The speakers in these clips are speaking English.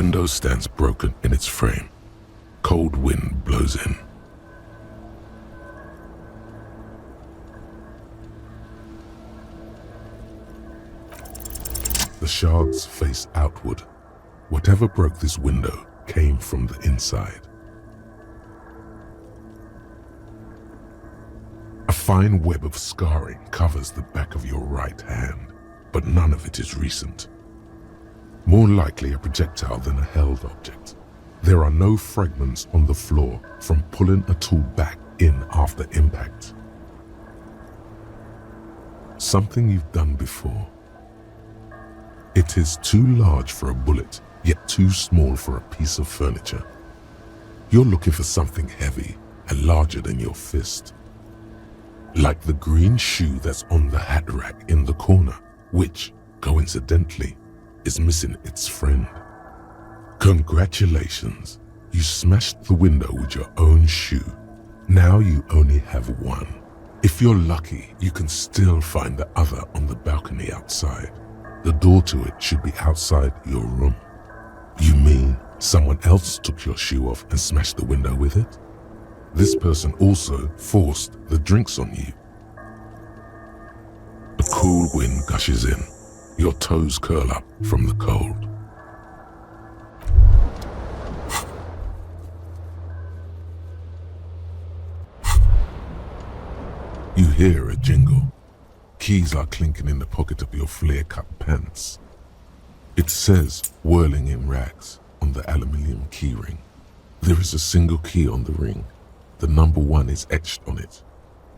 window stands broken in its frame. Cold wind blows in. The shards face outward. Whatever broke this window came from the inside. A fine web of scarring covers the back of your right hand, but none of it is recent. More likely a projectile than a held object. There are no fragments on the floor from pulling a tool back in after impact. Something you've done before. It is too large for a bullet, yet too small for a piece of furniture. You're looking for something heavy and larger than your fist. Like the green shoe that's on the hat rack in the corner, which, coincidentally, is missing its friend. Congratulations, you smashed the window with your own shoe. Now you only have one. If you're lucky, you can still find the other on the balcony outside. The door to it should be outside your room. You mean someone else took your shoe off and smashed the window with it? This person also forced the drinks on you. A cool wind gushes in. Your toes curl up from the cold. You hear a jingle. Keys are clinking in the pocket of your flare-cut pants. It says "whirling in rags" on the aluminium keyring. There is a single key on the ring. The number 1 is etched on it.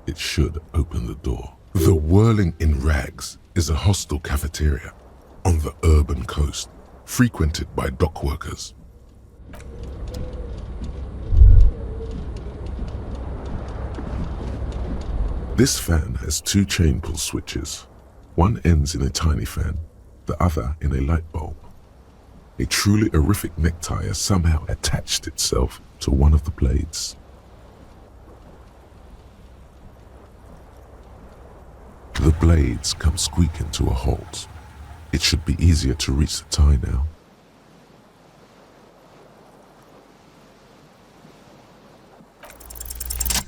It should open the door. The Whirling in Rags is a hostel cafeteria on the urban coast, frequented by dock workers. This fan has 2 chain pull switches. One ends in a tiny fan, the other in a light bulb. A truly horrific necktie has somehow attached itself to one of the blades. The blades come squeaking to a halt. It should be easier to reach the tie now.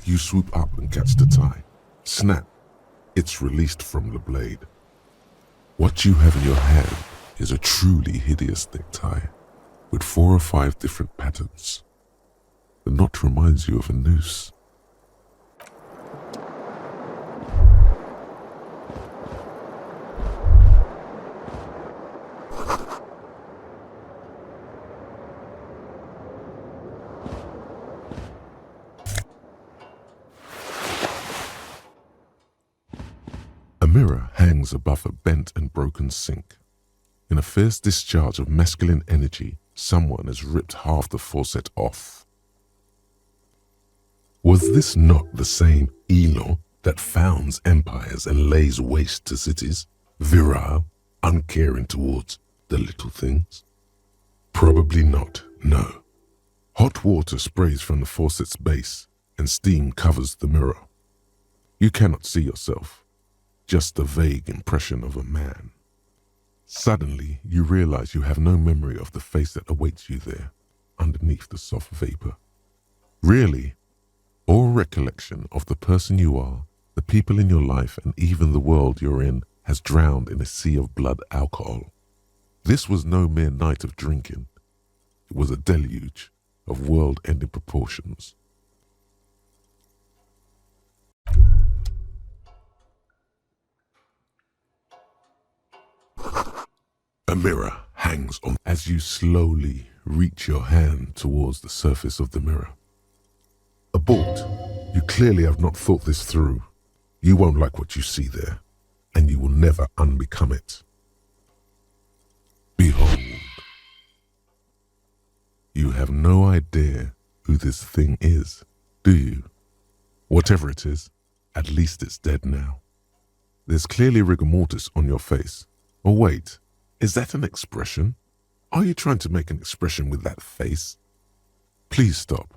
You swoop up and catch the tie. Snap! It's released from the blade. What you have in your hand is a truly hideous necktie with 4 or 5 different patterns. The knot reminds you of a noose. A mirror hangs above a bent and broken sink. In a fierce discharge of masculine energy, someone has ripped half the faucet off. Was this not the same Elon that founds empires and lays waste to cities, virile, uncaring towards the little things? Probably not, no. Hot water sprays from the faucet's base and steam covers the mirror. You cannot see yourself, just a vague impression of a man. Suddenly, you realize you have no memory of the face that awaits you there, underneath the soft vapor. Really, all recollection of the person you are, the people in your life, and even the world you're in has drowned in a sea of blood alcohol. This was no mere night of drinking. It was a deluge of world-ending proportions. A mirror hangs on as you slowly reach your hand towards the surface of the mirror. Abort. You clearly have not thought this through. You won't like what you see there, and you will never unbecome it. Behold. You have no idea who this thing is, do you? Whatever it is, at least it's dead now. There's clearly rigor mortis on your face. Oh wait, is that an expression? Are you trying to make an expression with that face? Please stop.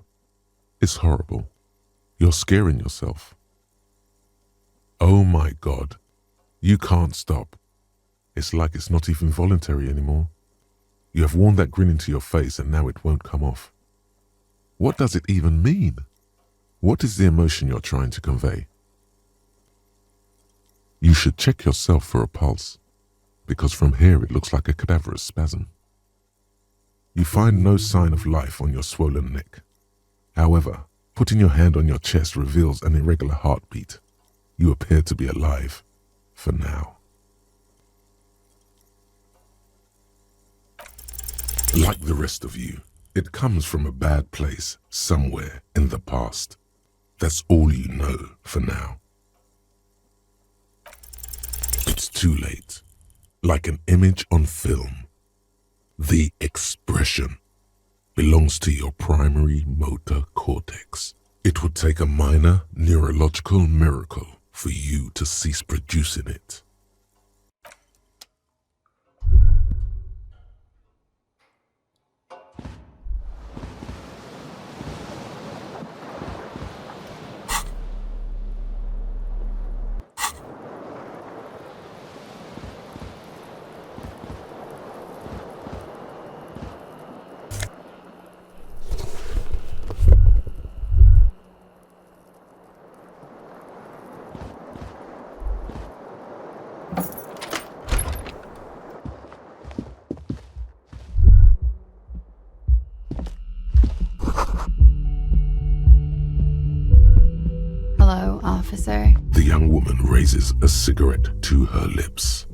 It's horrible. You're scaring yourself. Oh my God. You can't stop. It's like it's not even voluntary anymore. You have worn that grin into your face and now it won't come off. What does it even mean? What is the emotion you're trying to convey? You should check yourself for a pulse, because from here it looks like a cadaverous spasm. You find no sign of life on your swollen neck. However, putting your hand on your chest reveals an irregular heartbeat. You appear to be alive, for now. Like the rest of you, it comes from a bad place somewhere in the past. That's all you know for now. It's too late. Like an image on film. The expression belongs to your primary motor cortex. It would take a minor neurological miracle for you to cease producing it. Hello, officer. The young woman raises a cigarette to her lips.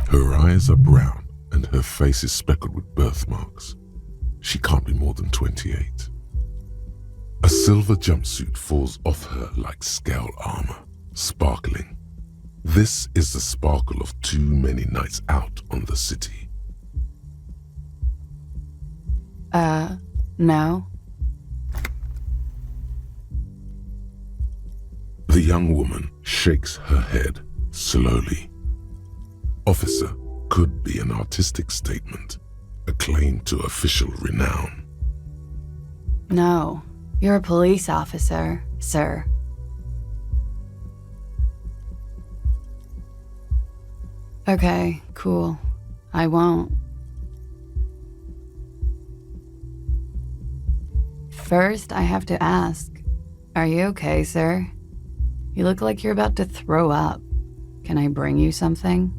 Her eyes are brown and her face is speckled with birthmarks. She can't be more than 28. A silver jumpsuit falls off her like scale armor, sparkling. This is the sparkle of too many nights out on the city. No. The young woman shakes her head slowly. Officer could be an artistic statement, a claim to official renown. No. You're a police officer, sir. Okay, cool. I won't. First, I have to ask, are you okay, sir? You look like you're about to throw up. Can I bring you something?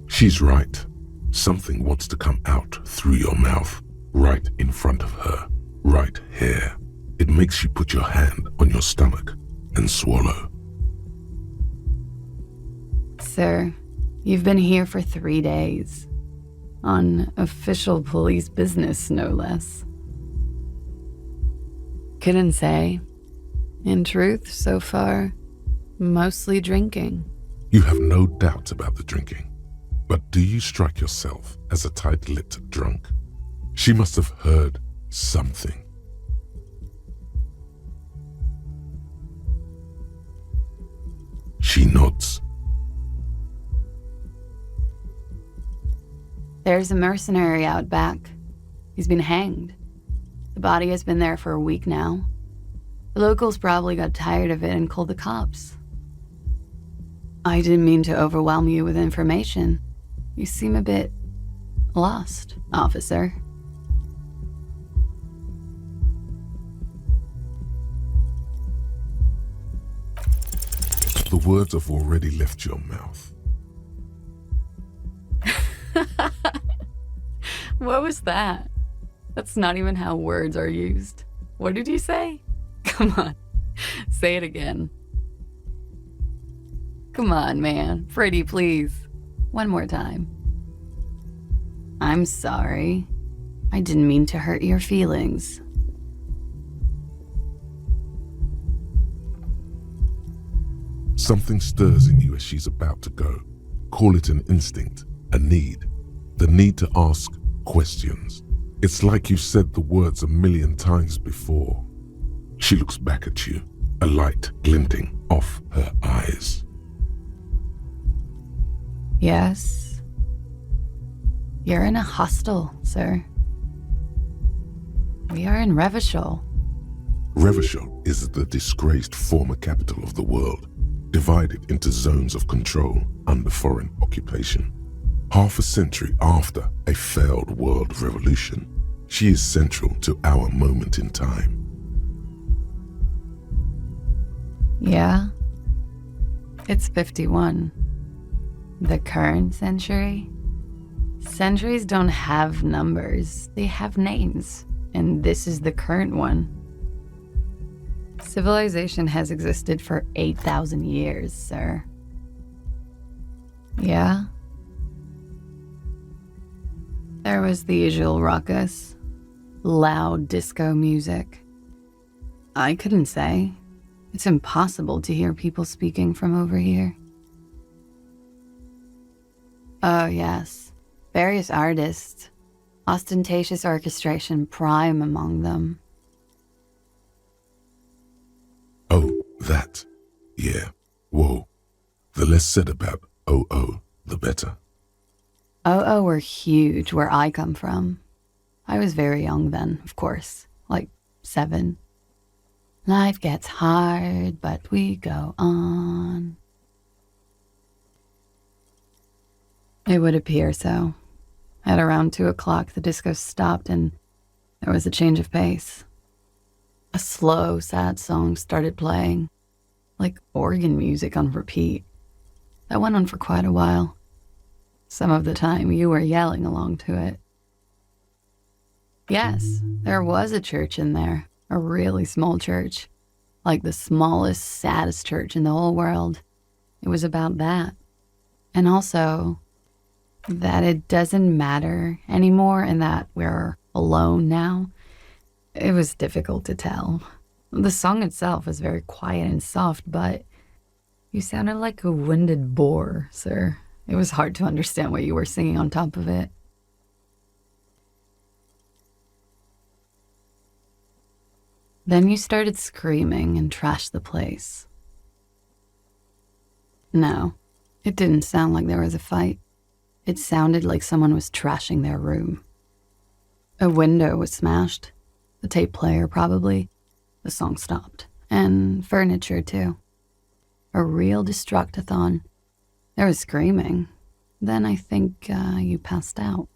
She's right. Something wants to come out through your mouth, right in front of her, right here. It makes you put your hand on your stomach and swallow. Sir, you've been here for 3 days. On official police business, no less. Couldn't say. In truth, so far, mostly drinking. You have no doubt about the drinking, but do you strike yourself as a tight-lipped drunk? She must have heard something. She nods. There's a mercenary out back. He's been hanged. The body has been there for a week now. The locals probably got tired of it and called the cops. I didn't mean to overwhelm you with information. You seem a bit lost, officer. The words have already left your mouth. What was that? That's not even how words are used. What did you say? Come on, say it again. Come on, man. Pretty, please. One more time. I'm sorry. I didn't mean to hurt your feelings. Something stirs in you as she's about to go. Call it an instinct, a need. The need to ask questions. It's like you've said the words 1,000,000 times before. She looks back at you, a light glinting off her eyes. Yes. You're in a hostel, sir. We are in Revachol. Revachol is the disgraced former capital of the world, divided into zones of control under foreign occupation. Half a century after a failed world revolution, she is central to our moment in time. Yeah? It's 51. The current century? Centuries don't have numbers, they have names, and this is the current one. Civilization has existed for 8,000 years, sir. Yeah? There was the usual ruckus, loud disco music. I couldn't say. It's impossible to hear people speaking from over here. Oh, yes. Various artists. Ostentatious orchestration prime among them. Oh, that. Yeah. Whoa. The less said about OO, the better. OO were huge where I come from. I was very young then, of course. Like 7. Life gets hard, but we go on. It would appear so. At around 2 o'clock, the disco stopped and there was a change of pace. A slow, sad song started playing, like organ music on repeat. That went on for quite a while. Some of the time, you were yelling along to it. Yes, there was a church in there, a really small church, like the smallest, saddest church in the whole world. It was about that. And also, that it doesn't matter anymore and that we're alone now. It was difficult to tell. The song itself was very quiet and soft, but you sounded like a winded boar, sir. It was hard to understand what you were singing on top of it. Then you started screaming and trashed the place. No, it didn't sound like there was a fight. It sounded like someone was trashing their room. A window was smashed. The tape player, probably. The song stopped. And furniture, too. A real destructathon. There was screaming. Then I think you passed out.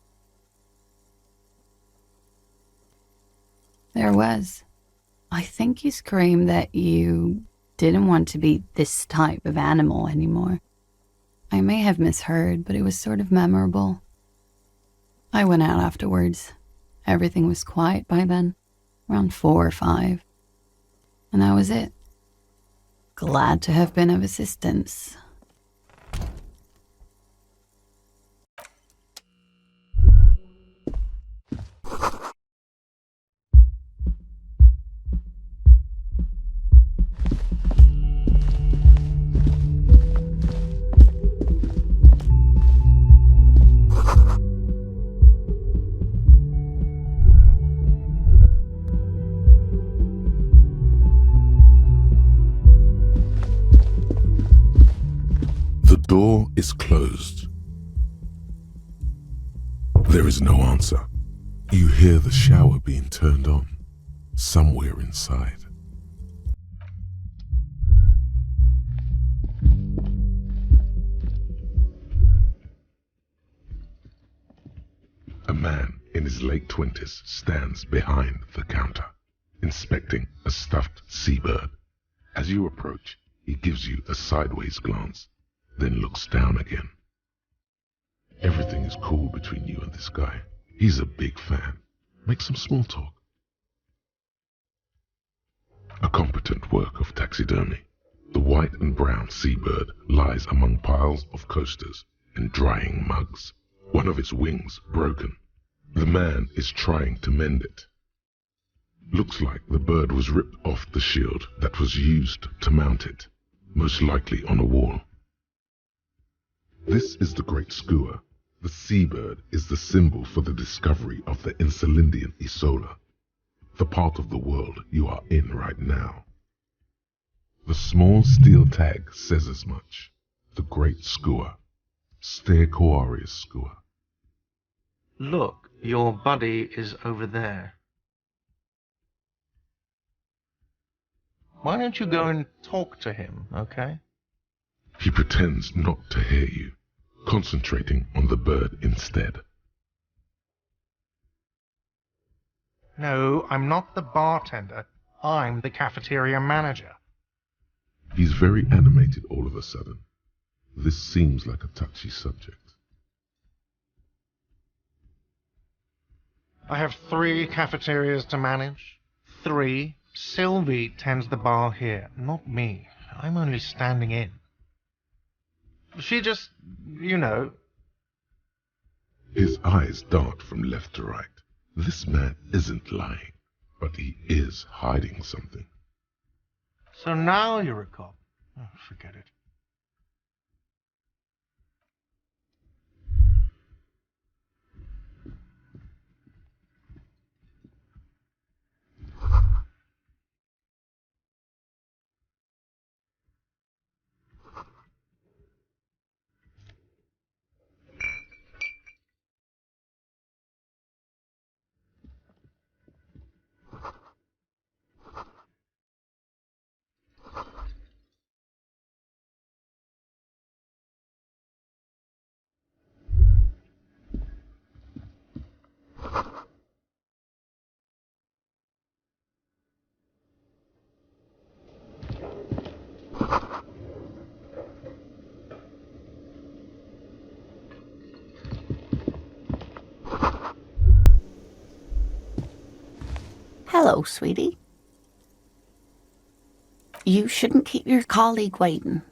There was. I think you screamed that you didn't want to be this type of animal anymore. I may have misheard, but it was sort of memorable. I went out afterwards. Everything was quiet by then, around 4 or 5. And that was it. Glad to have been of assistance. The door is closed. There is no answer. You hear the shower being turned on somewhere inside. A man in his late 20s stands behind the counter, inspecting a stuffed seabird. As you approach, he gives you a sideways glance, then looks down again. Everything is cool between you and this guy. He's a big fan. Make some small talk. A competent work of taxidermy. The white and brown seabird lies among piles of coasters and drying mugs. One of its wings broken. The man is trying to mend it. Looks like the bird was ripped off the shield that was used to mount it, most likely on a wall. This is the great skua. The seabird is the symbol for the discovery of the Insulindian Isola, the part of the world you are in right now. The small steel tag says as much. The great skua. Stegosaurus skua. Look, your buddy is over there. Why don't you go and talk to him, okay? He pretends not to hear you. concentrating on the bird instead. No, I'm not the bartender. I'm the cafeteria manager. He's very animated all of a sudden. This seems like a touchy subject. I have 3 cafeterias to manage. 3. Sylvie tends the bar here, not me. I'm only standing in. She just, you know. His eyes dart from left to right. This man isn't lying, but he is hiding something. So now you're a cop. Oh, forget it. Hello, sweetie. You shouldn't keep your colleague waiting.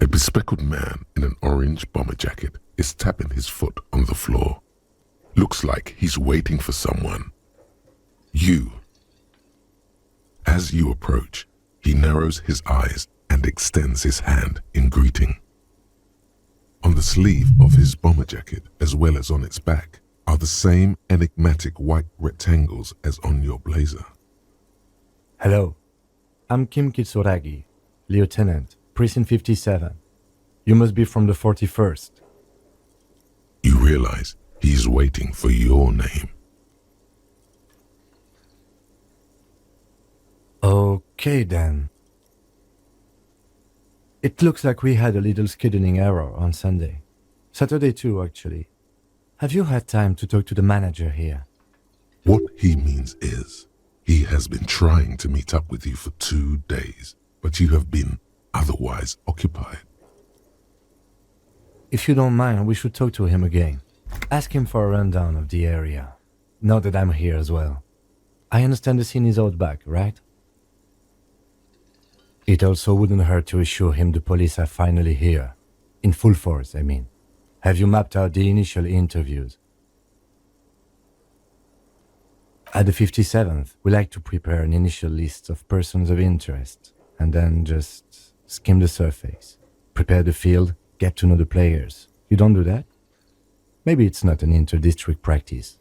A bespectacled man in an orange bomber jacket is tapping his foot on the floor. Looks like he's waiting for someone. You. As you approach, he narrows his eyes and extends his hand in greeting. On the sleeve of his bomber jacket, as well as on its back, are the same enigmatic white rectangles as on your blazer. Hello, I'm Kim Kitsuragi, Lieutenant, Precinct 57. You must be from the 41st. You realize he's waiting for your name. Okay then. It looks like we had a little scheduling error on Sunday. Saturday too, actually. Have you had time to talk to the manager here? What he means is, he has been trying to meet up with you for 2 days, but you have been otherwise occupied. If you don't mind, we should talk to him again. Ask him for a rundown of the area. Now that I'm here as well. I understand the scene is out back, right? It also wouldn't hurt to assure him the police are finally here. In full force, I mean. Have you mapped out the initial interviews? At the 57th, we like to prepare an initial list of persons of interest, and then just skim the surface. Prepare the field, get to know the players. You don't do that? Maybe it's not an inter-district practice.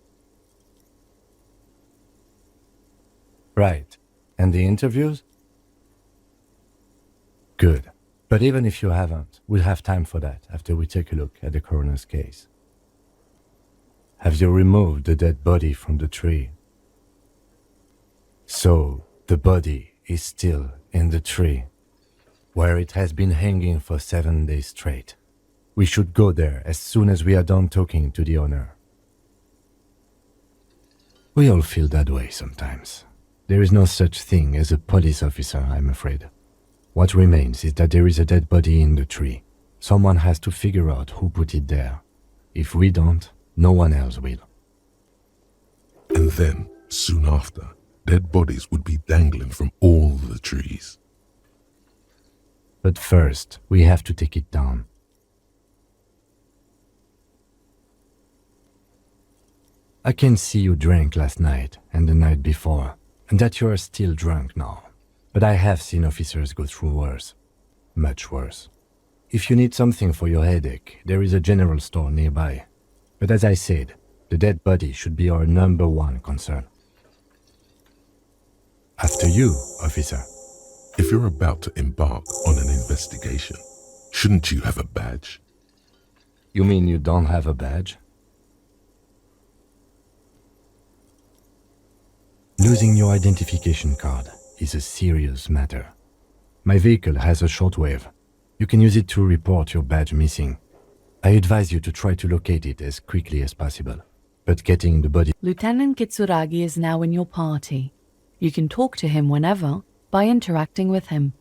Right. And the interviews? Good. But even if you haven't, we'll have time for that after we take a look at the coroner's case. Have you removed the dead body from the tree? So, the body is still in the tree, where it has been hanging for 7 days straight. We should go there as soon as we are done talking to the owner. We all feel that way sometimes. There is no such thing as a police officer, I'm afraid. What remains is that there is a dead body in the tree. Someone has to figure out who put it there. If we don't, no one else will. And then, soon after, dead bodies would be dangling from all the trees. But first, we have to take it down. I can see you drank last night and the night before, and that you are still drunk now. But I have seen officers go through worse. Much worse. If you need something for your headache, there is a general store nearby. But as I said, the dead body should be our #1 concern. After you, officer. If you're about to embark on an investigation, shouldn't you have a badge? You mean you don't have a badge? Losing your identification card is a serious matter. My vehicle has a shortwave. You can use it to report your badge missing. I advise you to try to locate it as quickly as possible. But getting the body... Lieutenant Kitsuragi is now in your party. You can talk to him whenever by interacting with him.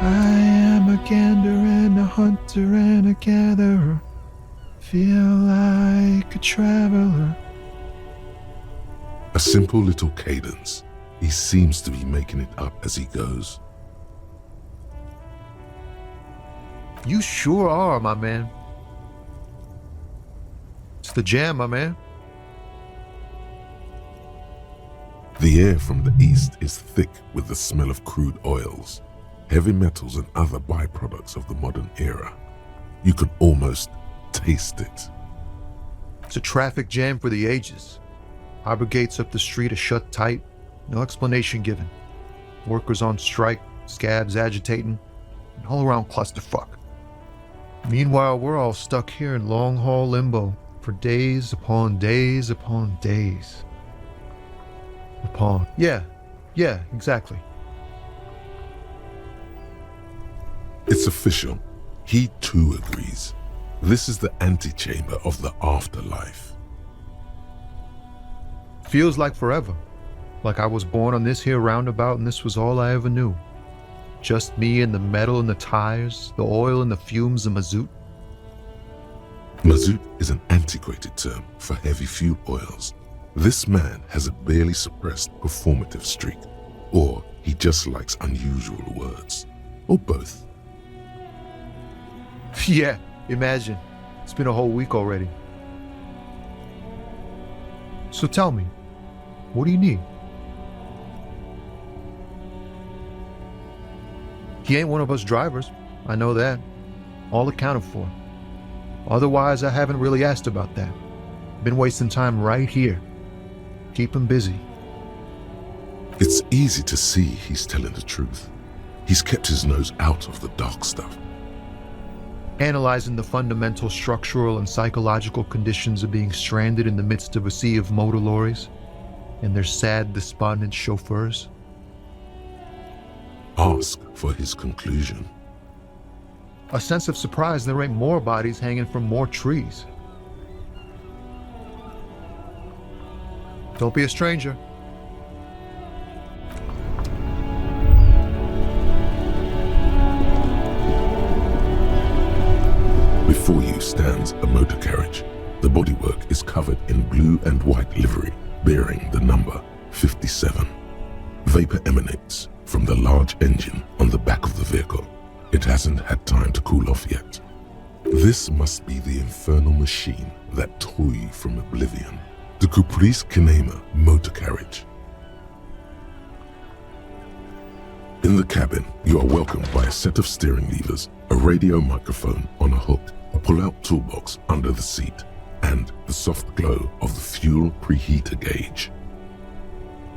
I am a gander and a hunter and a gatherer. Feel like a traveler. A simple little cadence. He seems to be making it up as he goes. You sure are, my man. It's the jam, my man. The air from the east is thick with the smell of crude oils, heavy metals and other byproducts of the modern era. You can almost taste it. It's a traffic jam for the ages. Harbor gates up the street are shut tight, no explanation given. Workers on strike, scabs agitating, an all-around clusterfuck. Meanwhile, we're all stuck here in long-haul limbo for days upon days upon days. Yeah, exactly. It's official. He too agrees. This is the antechamber of the afterlife. Feels like forever. Like I was born on this here roundabout and this was all I ever knew. Just me and the metal and the tires, the oil and the fumes of mazout. Mazout is an antiquated term for heavy fuel oils. This man has a barely suppressed performative streak, or he just likes unusual words, or both. Yeah, imagine. It's been a whole week already. So tell me, what do you need? He ain't one of us drivers. I know that. All accounted for. Otherwise, I haven't really asked about that. Been wasting time right here. Keep him busy. It's easy to see he's telling the truth. He's kept his nose out of the dark stuff. Analyzing the fundamental structural and psychological conditions of being stranded in the midst of a sea of motor lorries and their sad, despondent chauffeurs. Ask for his conclusion. A sense of surprise there ain't more bodies hanging from more trees. Don't be a stranger. Before you stands a motor carriage. The bodywork is covered in blue and white livery, bearing the number 57. Vapor emanates from the large engine on the back of the vehicle. It hasn't had time to cool off yet. This must be the infernal machine that tore you from oblivion. The Caprice Kinema motor carriage. In the cabin, you are welcomed by a set of steering levers, a radio microphone on a hook, a pull-out toolbox under the seat, and the soft glow of the fuel preheater gauge.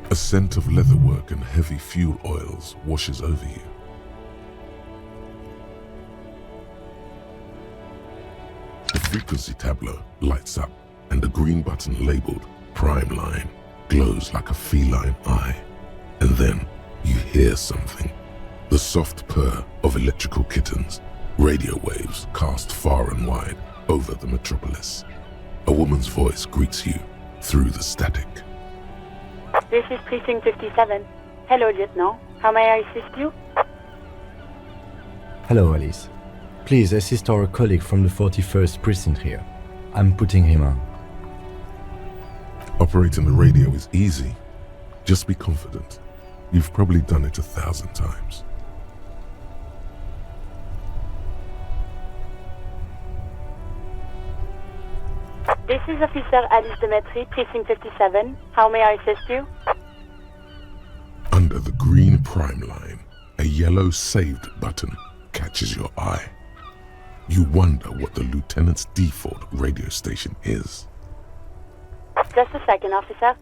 A scent of leatherwork and heavy fuel oils washes over you. The frequency tableau lights up, and a green button labeled Prime Line glows like a feline eye. And then you hear something. The soft purr of electrical kittens, radio waves cast far and wide over the metropolis. A woman's voice greets you through the static. This is Precinct 57. Hello, Lieutenant. How may I assist you? Hello, Alice. Please assist our colleague from the 41st precinct here. I'm putting him on. Operating the radio is easy. Just be confident. You've probably done it 1,000 times. This is Officer Alice Demetri, Precinct 57. How may I assist you? Under the green prime line, a yellow saved button catches your eye. You wonder what the lieutenant's default radio station is. Just a second, officer.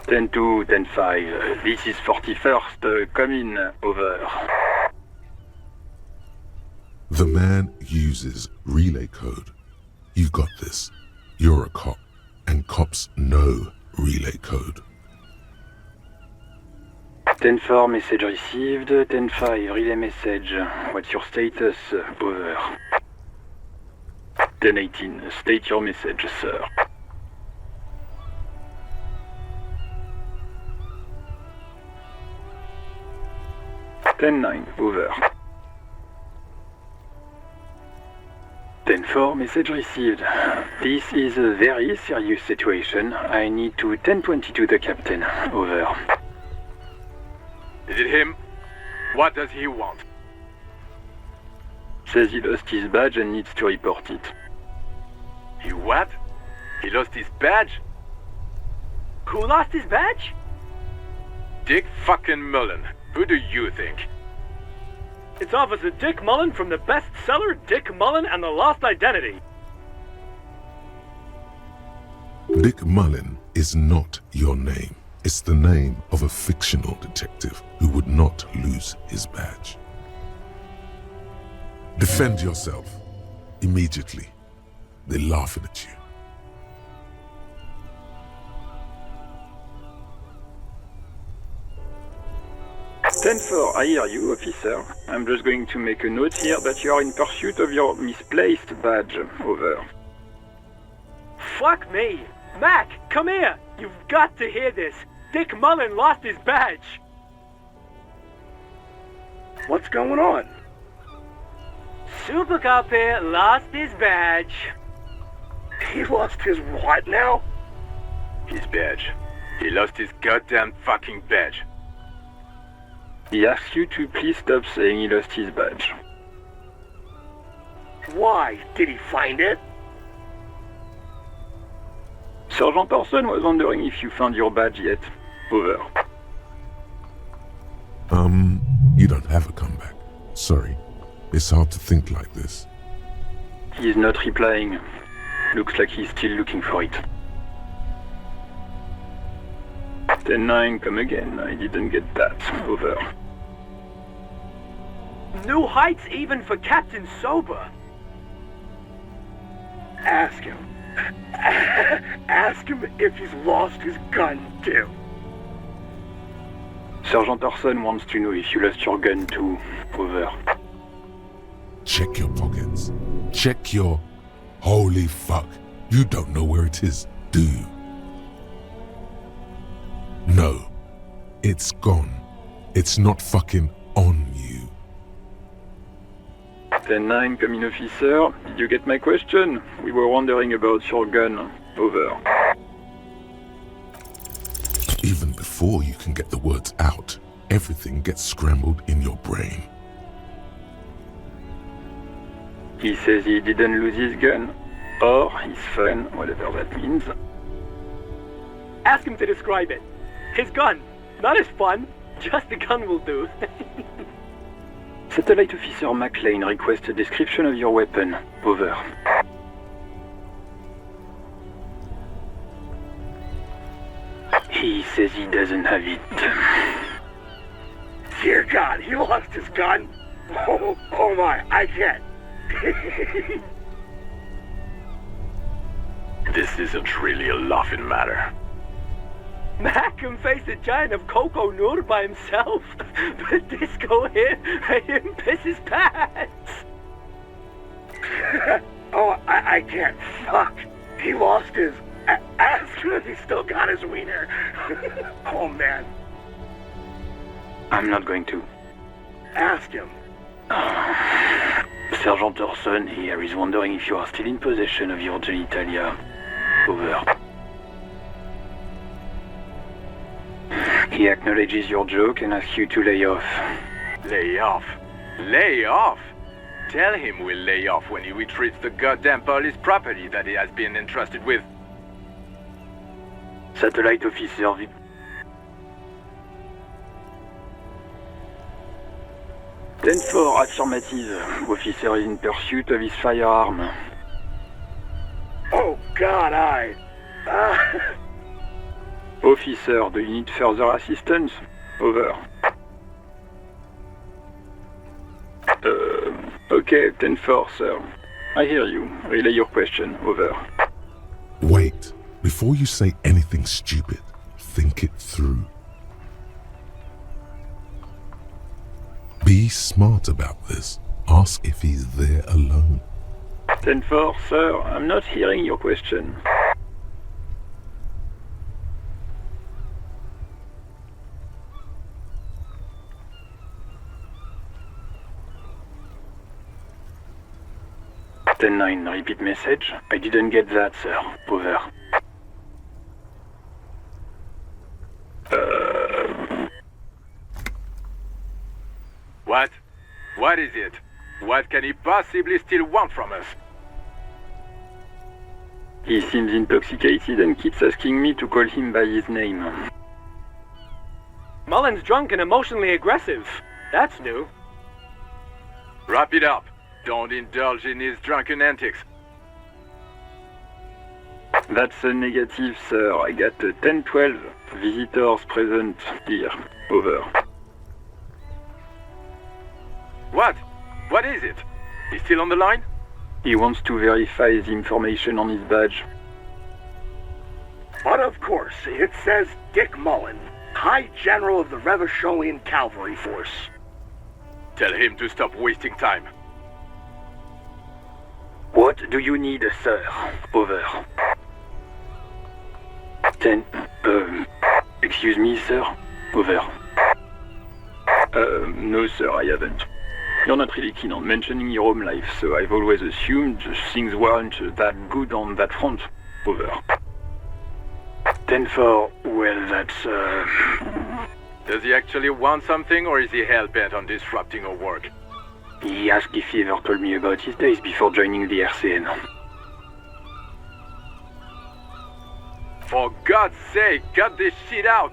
Ten 2, 10 5. This is 41st. Come in. Over. The man uses relay code. You got this. You're a cop, and cops know relay code. 10 4, message received. 10 5, relay message. What's your status? Over. 10 18, state your message, sir. 10 9, over. 10 4, message received. This is a very serious situation. I need to 1022 the captain. Over. Is it him? What does he want? Says he lost his badge and needs to report it. He what? He lost his badge? Who lost his badge? Dick fucking Mullen. Who do you think? It's Officer Dick Mullen from the bestseller Dick Mullen and the Lost Identity. Dick Mullen is not your name. It's the name of a fictional detective who would not lose his badge. Defend yourself. Immediately. They're laughing at you. Ten 4, I hear you, officer. I'm just going to make a note here that you are in pursuit of your misplaced badge. Over. Fuck me! Mac, come here! You've got to hear this! Dick Mullen lost his badge! What's going on? Super Cop here lost his badge. He lost his what now? His badge. He lost his goddamn fucking badge. He asks you to please stop saying he lost his badge. Why? Did he find it? Sergeant Orson was wondering if you found your badge yet. Over. You don't have a comeback. Sorry. It's hard to think like this. He's not replying. Looks like he's still looking for it. 10 9, come again. I didn't get that. Over. New heights even for Captain Sober. Ask him. Ask him if he's lost his gun, too. Sergeant Orson wants to know if you lost your gun too. Over. Check your pockets. Check your... Holy fuck. You don't know where it is, do you? No. It's gone. It's not fucking on you. 10 9, come in, officer. Did you get my question? We were wondering about your gun. Over. Even before you can get the words out, everything gets scrambled in your brain. He says he didn't lose his gun. Or his phone, whatever that means. Ask him to describe it. His gun. Not his fun. Just the gun will do. Satellite Officer McLean requests a description of your weapon. Over. He says he doesn't have it. Dear God, he lost his gun? Oh my, I can't. This isn't really a laughing matter. Mac can face a giant of Coco Nur by himself, but Disco here made him piss his pants. Oh, I can't. Fuck. He lost his... Ask him if he still got his wiener. Oh, man. I'm not going to. Ask him. Sergeant Orson here is wondering if you are still in possession of your genitalia. Over. He acknowledges your joke and asks you to lay off. Lay off? Lay off? Tell him we'll lay off when he retrieves the goddamn police property that he has been entrusted with. Satellite officer Vic. 10-4, affirmative. Officer is in pursuit of his firearm. Oh, God, Officer, do you need further assistance? Over. Okay, 10-4, sir. I hear you. Relay your question. Over. Wait. Before you say anything stupid, think it through. Be smart about this. Ask if he's there alone. 10-4, sir. I'm not hearing your question. Ten-9, repeat message. I didn't get that, sir. Over. What? What is it? What can he possibly still want from us? He seems intoxicated and keeps asking me to call him by his name. Mullen's drunk and emotionally aggressive. That's new. Wrap it up. Don't indulge in his drunken antics. That's a negative, sir. I got 10-12 visitors present here. Over. What? What is it? He's still on the line? He wants to verify the information on his badge. But of course, it says Dick Mullen, High General of the Revacholian Cavalry Force. Tell him to stop wasting time. What do you need, sir? Over. 10. Excuse me, sir? Over. No, sir, I haven't. You're not really keen on mentioning your home life, so I've always assumed things weren't that good on that front. Over. 10-4, well, that's, Does he actually want something, or is he hell-bent on disrupting our work? He asked if he ever told me about his days before joining the RCN. For God's sake, cut this shit out!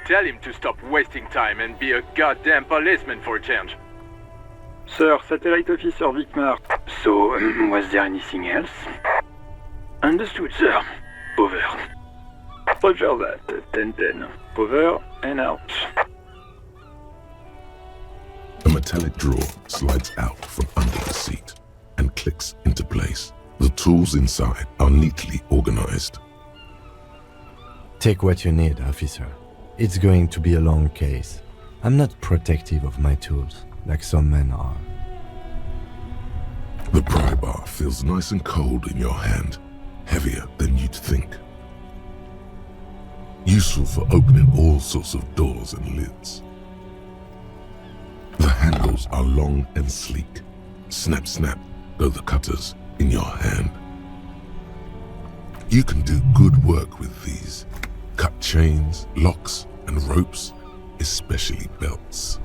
Tell him to stop wasting time and be a goddamn policeman for a change. Sir, Satellite Officer Vicmar. So, was there anything else? Understood, sir. Over. Roger that. 10-10. Over and out. A metallic drawer slides out from under the seat and clicks into place. The tools inside are neatly organized. Take what you need, officer. It's going to be a long case. I'm not protective of my tools, like some men are. The pry bar feels nice and cold in your hand, heavier than you'd think. Useful for opening all sorts of doors and lids. The handles are long and sleek. Snap, snap, go the cutters in your hand. You can do good work with these. Cut chains, locks, and ropes, especially belts.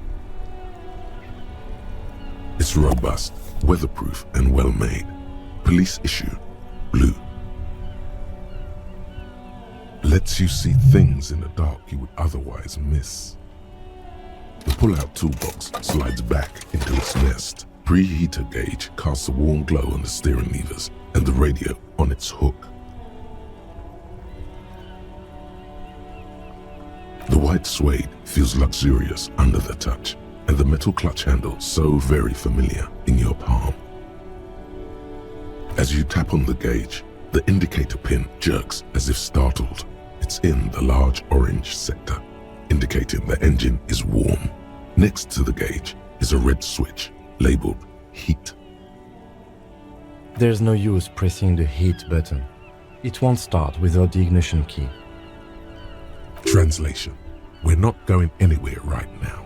It's robust, weatherproof, and well-made. Police issue, blue. Lets you see things in the dark you would otherwise miss. The pull-out toolbox slides back into its nest. Preheater gauge casts a warm glow on the steering levers and the radio on its hook. The white suede feels luxurious under the touch, and the metal clutch handle so very familiar in your palm. As you tap on the gauge, the indicator pin jerks as if startled. It's in the large orange sector, indicating the engine is warm. Next to the gauge is a red switch labeled heat. There's no use pressing the heat button. It won't start without the ignition key. Translation: we're not going anywhere right now.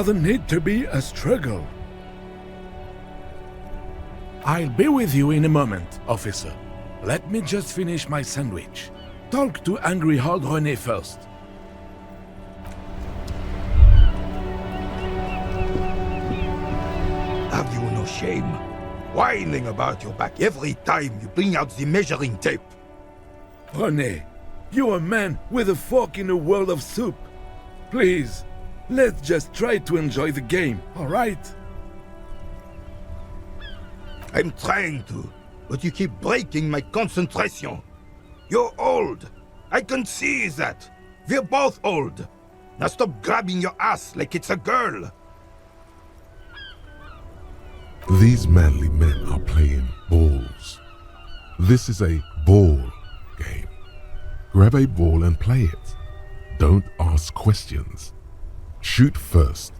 doesn't need to be a struggle. I'll be with you in a moment, officer. Let me just finish my sandwich. Talk to angry old René first. Have you no shame? Whining about your back every time you bring out the measuring tape. René, you're a man with a fork in a world of soup. Please, let's just try to enjoy the game, alright? I'm trying to, but you keep breaking my concentration. You're old. I can see that. We're both old. Now stop grabbing your ass like it's a girl. These manly men are playing balls. This is a ball game. Grab a ball and play it. Don't ask questions. Shoot first.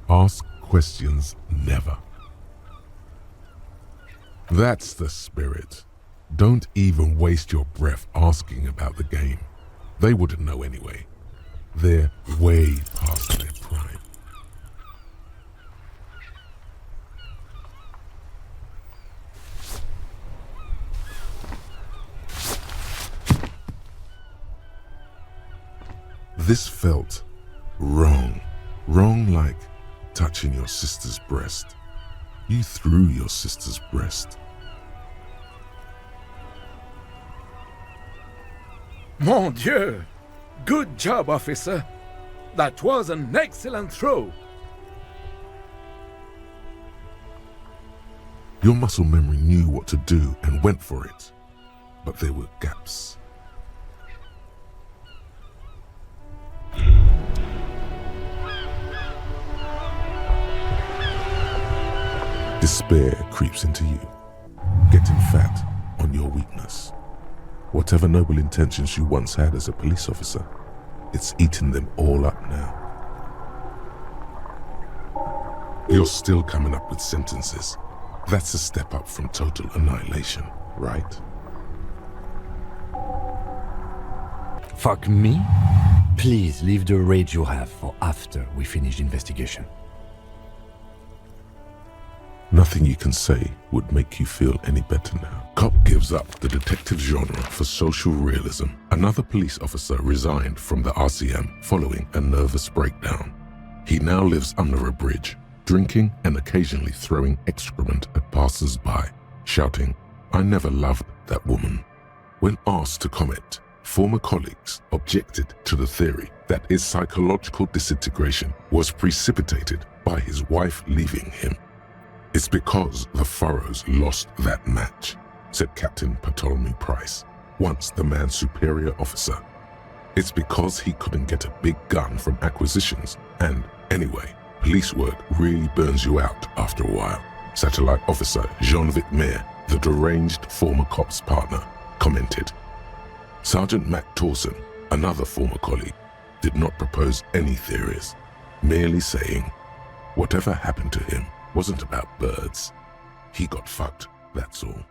Ask questions never. That's the spirit. Don't even waste your breath asking about the game. They wouldn't know anyway. They're way past their prime. This felt wrong. Wrong like touching your sister's breast. You threw your sister's breast. Mon Dieu! Good job, officer. That was an excellent throw. Your muscle memory knew what to do and went for it. But there were gaps. Despair creeps into you, getting fat on your weakness. Whatever noble intentions you once had as a police officer, it's eaten them all up now. You're still coming up with sentences. That's a step up from total annihilation, right? Fuck me? Please leave the rage you have for after we finish the investigation. Nothing you can say would make you feel any better now. Cop gives up the detective genre for social realism. Another police officer resigned from the RCM following a nervous breakdown. He now lives under a bridge, drinking and occasionally throwing excrement at passers-by, shouting, "I never loved that woman." When asked to comment, former colleagues objected to the theory that his psychological disintegration was precipitated by his wife leaving him. "It's because the Furrows lost that match," said Captain Ptolemy Price, once the man's superior officer. "It's because he couldn't get a big gun from acquisitions, and anyway, police work really burns you out after a while," Satellite Officer Jean-Vic Mayer, the deranged former cop's partner, commented. Sergeant Mac Torson, another former colleague, did not propose any theories, merely saying, "Whatever happened to him wasn't about birds. He got fucked, that's all."